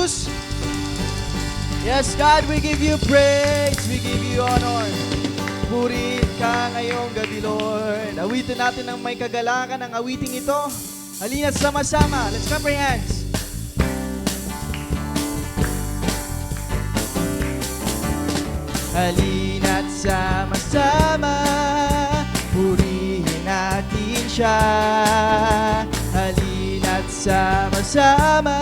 Jesus. Yes, God, we give you praise. We give you honor. Purihin ka ngayong gabi, Lord. Awitin natin ng may kagalakan ang awiting ito. Halina't sama-sama. Let's clap our hands. Halina't sama-sama, purihin natin siya. Halina't sama-sama,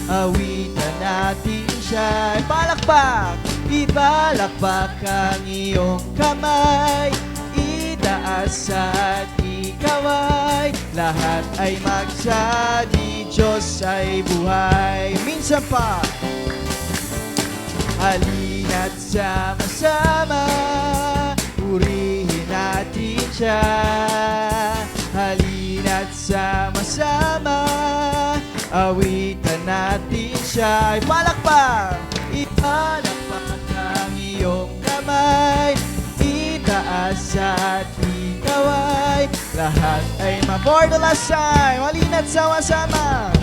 awitan natin siya. Ipalakpak, ipalakpak ang iyong kamay. Itaas at ikaway, lahat ay magsabi, Diyos ay buhay. Minsan pa, halina't sama-sama, purihin natin siya. Halina't sama-sama, awitan natin siya. Ipalakpak, ipalakpak ang iyong kamay. Itaas at ikaway, lahat ay for the last time. Halina't sama-sama.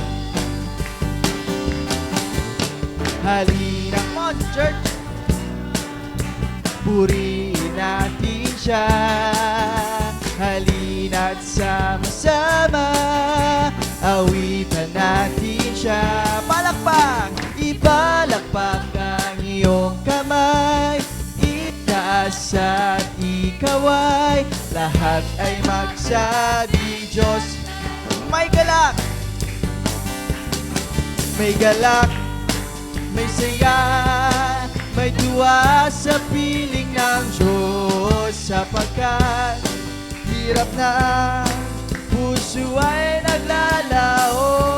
Halina't mon church, purihin natin siya. Halina't sama-sama, awitan natin siya. Palakpak, ipalakpak ang iyong kamay. Itaas at ikaway, lahat ay magsabi, Diyos may galak. May galak, may saya, may tuwa sa piling ng Diyos. Sapagkat hirap na puso ay naglalao.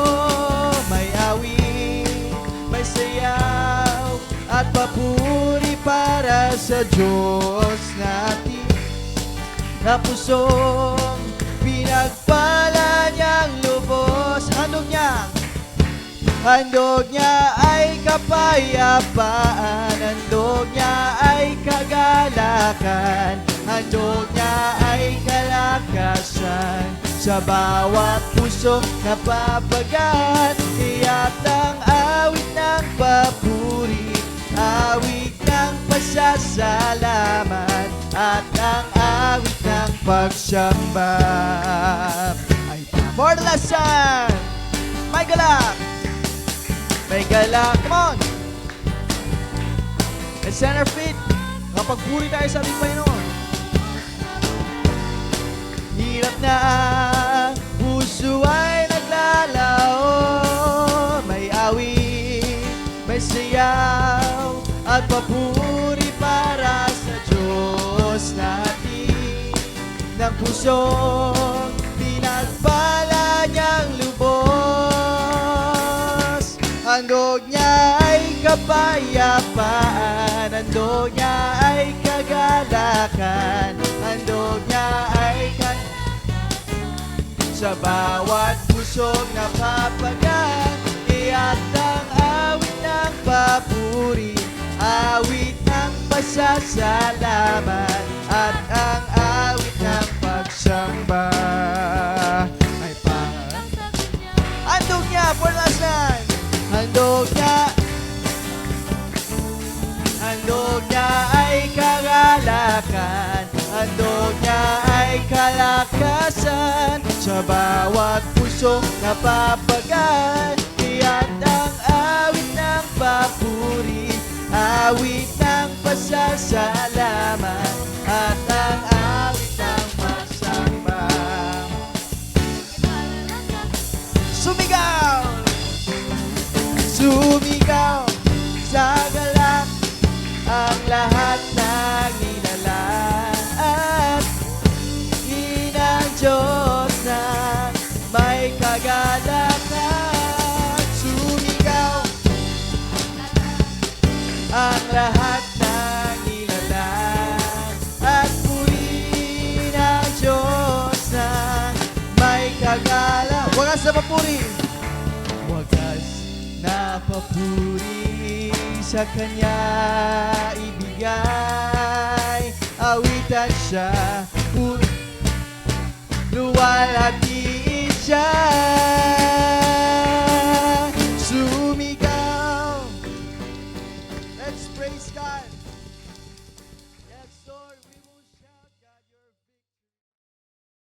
May awit, may sayaw at papuri para sa Diyos natin, na pusong pinagpala niyang lubos. Handog niya ay kapayapaan, handog niya ay kagalakan, handog niya ay kalakasan. Sa bawat puso napapagat, iyak ang awit ng papuri, awit ng pasasalamat, at ang awit ng pagsamba. Ay, for the last time, may galak! May galak, come on! Let's stand our feet. Kapagpuri tayo sa ating Panginoon. Hirap na ang puso ay naglalao. May awit, may sayaw, at papuri para sa Diyos natin, ng pusong pinagpala niyang lubos. Handog niya ay kapayapaan, handog niya ay kagalakan, handog niya ay sa bawat pusong napapagat, iyak ang awit ng papuri, awit ng pasasalamat, at ang awit ng pagsamba. Ay handog niya for last night. Handog niya ay kagalakan, handog niya ay kalakasan. Sa bawat puso napapagat, iyan ang awit ng papuri, awit ng pasasalamat, at ang awit ng pagsamba. Sumigaw! Sumigaw sa galak ang lahat ng nilalang, at inang Diyos na may kagalakan. Sumigaw ang lahat ng nilalang, at purihin ang Diyos na may kagalakan. Wagas na papuri! Wagas na papuri sa Kanya ibigay. Awitan siya, luwalhatiin siya.